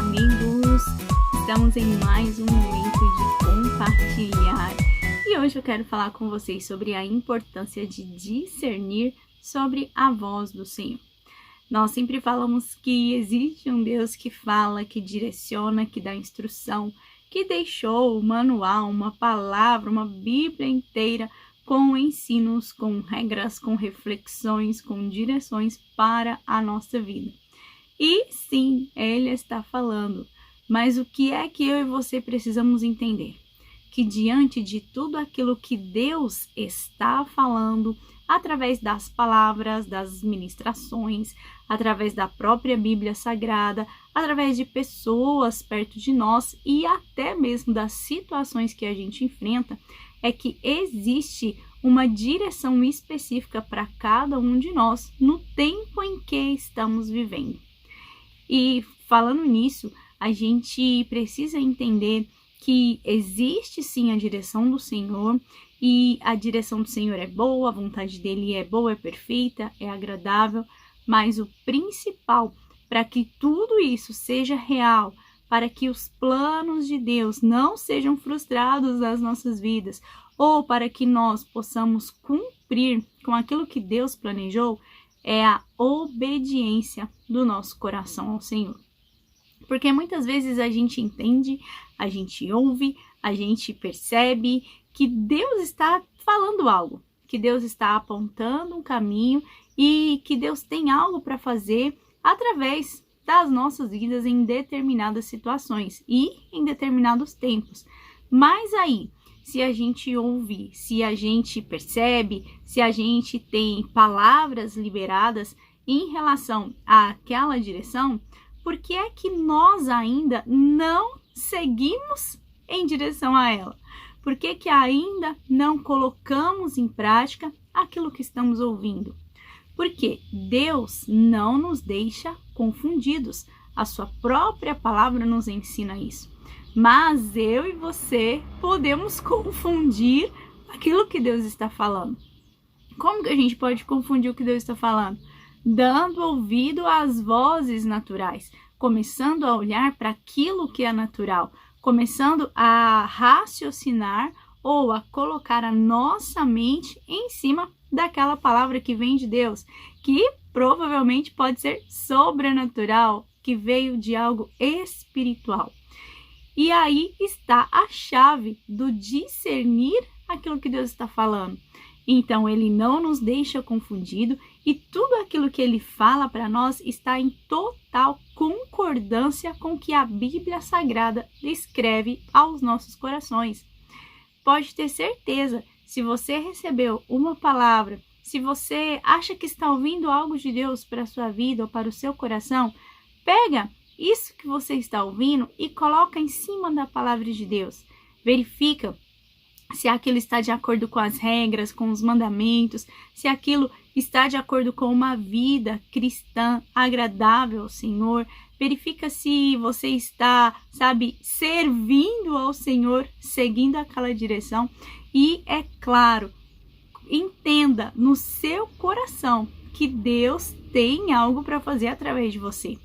amigos! Estamos em mais um momento de compartilhar e hoje eu quero falar com vocês sobre a importância de discernir sobre a voz do Senhor. Nós sempre falamos que existe um Deus que fala, que direciona, que dá instrução, que deixou um manual, uma palavra, uma Bíblia inteira com ensinos, com regras, com reflexões, com direções para a nossa vida. E sim, Ele está falando, mas o que é que eu e você precisamos entender? Que diante de tudo aquilo que Deus está falando, através das palavras, das ministrações, através da própria Bíblia Sagrada, através de pessoas perto de nós e até mesmo das situações que a gente enfrenta, é que existe uma direção específica para cada um de nós no tempo em que estamos vivendo. E falando nisso, a gente precisa entender que existe sim a direção do Senhor e a direção do Senhor é boa, a vontade dele é boa, é perfeita, é agradável, mas o principal para que tudo isso seja real, para que os planos de Deus não sejam frustrados nas nossas vidas ou para que nós possamos cumprir com aquilo que Deus planejou, é a obediência do nosso coração ao Senhor. Porque muitas vezes a gente entende, a gente ouve, a gente percebe que Deus está falando algo, que Deus está apontando um caminho e que Deus tem algo para fazer através das nossas vidas em determinadas situações e em determinados tempos. Mas aí, se a gente ouve, se a gente percebe, se a gente tem palavras liberadas em relação àquela direção, por que é que nós ainda não seguimos em direção a ela? Por que que ainda não colocamos em prática aquilo que estamos ouvindo? Porque Deus não nos deixa confundidos. A sua própria palavra nos ensina isso. Mas eu e você podemos confundir aquilo que Deus está falando. Como que a gente pode confundir o que Deus está falando? Dando ouvido às vozes naturais, começando a olhar para aquilo que é natural, começando a raciocinar ou a colocar a nossa mente em cima daquela palavra que vem de Deus, que provavelmente pode ser sobrenatural, que veio de algo espiritual. E aí está a chave do discernir aquilo que Deus está falando. Então, Ele não nos deixa confundido e tudo aquilo que Ele fala para nós está em total concordância com o que a Bíblia Sagrada descreve aos nossos corações. Pode ter certeza, se você recebeu uma palavra, se você acha que está ouvindo algo de Deus para a sua vida ou para o seu coração, pega isso que você está ouvindo e coloca em cima da palavra de Deus. Verifica se aquilo está de acordo com as regras, com os mandamentos, se aquilo está de acordo com uma vida cristã agradável ao Senhor. Verifica se você está, servindo ao Senhor, seguindo aquela direção. E, é claro, entenda no seu coração que Deus tem algo para fazer através de você.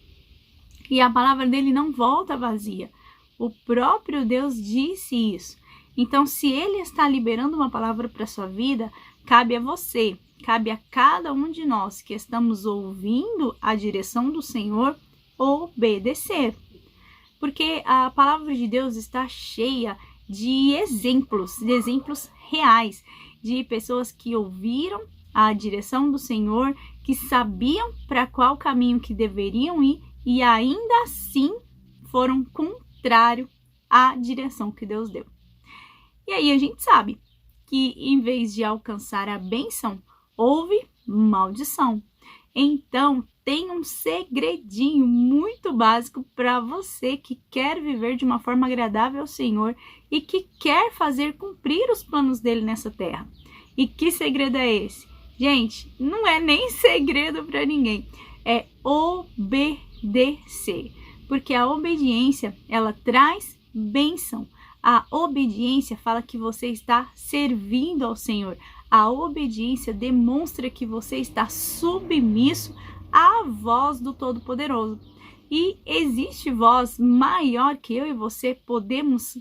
E a palavra dele não volta vazia. O próprio Deus disse isso. Então, se ele está liberando uma palavra para a sua vida, cabe a você, cabe a cada um de nós que estamos ouvindo a direção do Senhor, obedecer. Porque a palavra de Deus está cheia de exemplos reais, de pessoas que ouviram a direção do Senhor, que sabiam para qual caminho que deveriam ir, e ainda assim foram contrário à direção que Deus deu. E aí a gente sabe que em vez de alcançar a bênção, houve maldição. Então tem um segredinho muito básico para você que quer viver de uma forma agradável ao Senhor e que quer fazer cumprir os planos dele nessa terra. E que segredo é esse? Gente, não é nem segredo para ninguém, é obedecer. Porque a obediência, ela traz bênção. A obediência fala que você está servindo ao Senhor. A obediência demonstra que você está submisso à voz do Todo-Poderoso. E existe voz maior que eu e você podemos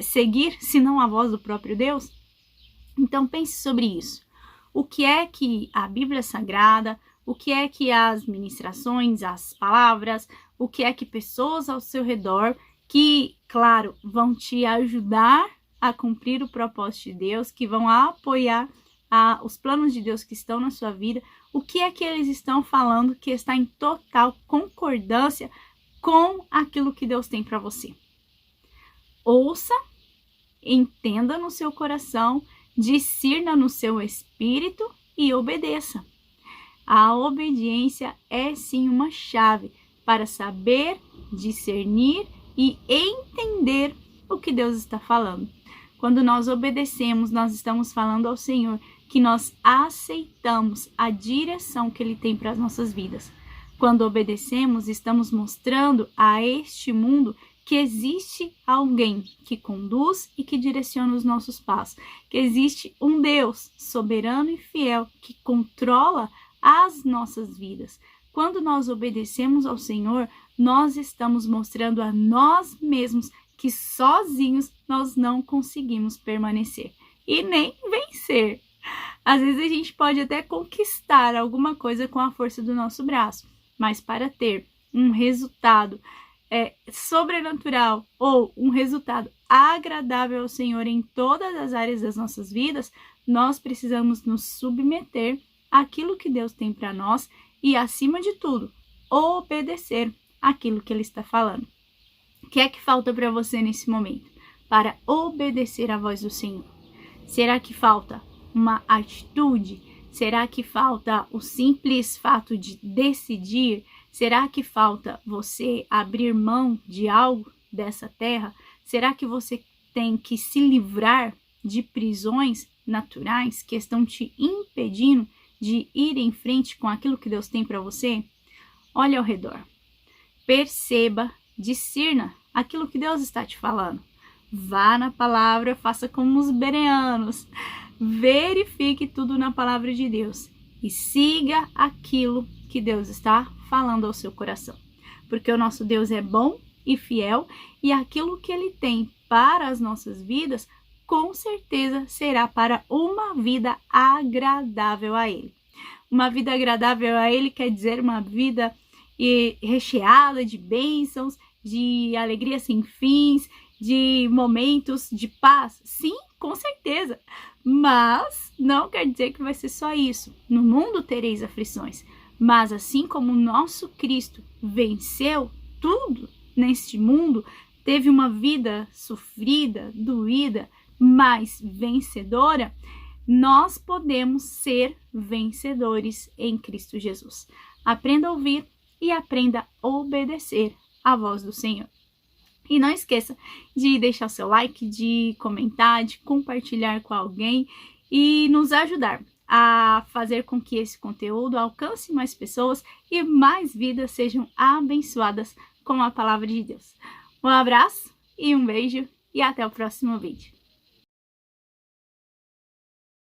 seguir, senão a voz do próprio Deus? Então pense sobre isso. O que é que a Bíblia Sagrada, o que é que as ministrações, as palavras, o que é que pessoas ao seu redor que, claro, vão te ajudar a cumprir o propósito de Deus, que vão apoiar os planos de Deus que estão na sua vida, o que é que eles estão falando que está em total concordância com aquilo que Deus tem para você. Ouça, entenda no seu coração, discirna no seu espírito e obedeça. A obediência é sim uma chave para saber, discernir e entender o que Deus está falando. Quando nós obedecemos, nós estamos falando ao Senhor que nós aceitamos a direção que Ele tem para as nossas vidas. Quando obedecemos, estamos mostrando a este mundo que existe alguém que conduz e que direciona os nossos passos, que existe um Deus soberano e fiel que controla as nossas vidas. Quando nós obedecemos ao Senhor, nós estamos mostrando a nós mesmos que sozinhos nós não conseguimos permanecer e nem vencer. Às vezes a gente pode até conquistar alguma coisa com a força do nosso braço, mas para ter um resultado sobrenatural ou um resultado agradável ao Senhor em todas as áreas das nossas vidas, nós precisamos nos submeter àquilo que Deus tem para nós e, acima de tudo, obedecer aquilo que Ele está falando. O que é que falta para você nesse momento para obedecer à voz do Senhor? Será que falta uma atitude? Será que falta o simples fato de decidir? Será que falta você abrir mão de algo dessa terra? Será que você tem que se livrar de prisões naturais que estão te impedindo de ir em frente com aquilo que Deus tem para você? Olhe ao redor. Perceba, discirna aquilo que Deus está te falando. Vá na palavra, faça como os bereanos. Verifique tudo na palavra de Deus e siga aquilo que Deus está falando ao seu coração. Porque o nosso Deus é bom e fiel e aquilo que Ele tem para as nossas vidas, com certeza será para uma vida agradável a Ele. Uma vida agradável a Ele quer dizer uma vida recheada de bênçãos, de alegria sem fins, de momentos de paz. Sim, com certeza. Mas não quer dizer que vai ser só isso. No mundo tereis aflições. Mas assim como o nosso Cristo venceu tudo neste mundo, teve uma vida sofrida, doída, mas vencedora, nós podemos ser vencedores em Cristo Jesus. Aprenda a ouvir e aprenda a obedecer à voz do Senhor. E não esqueça de deixar o seu like, de comentar, de compartilhar com alguém e nos ajudar a fazer com que esse conteúdo alcance mais pessoas e mais vidas sejam abençoadas com a palavra de Deus. Um abraço e um beijo e até o próximo vídeo.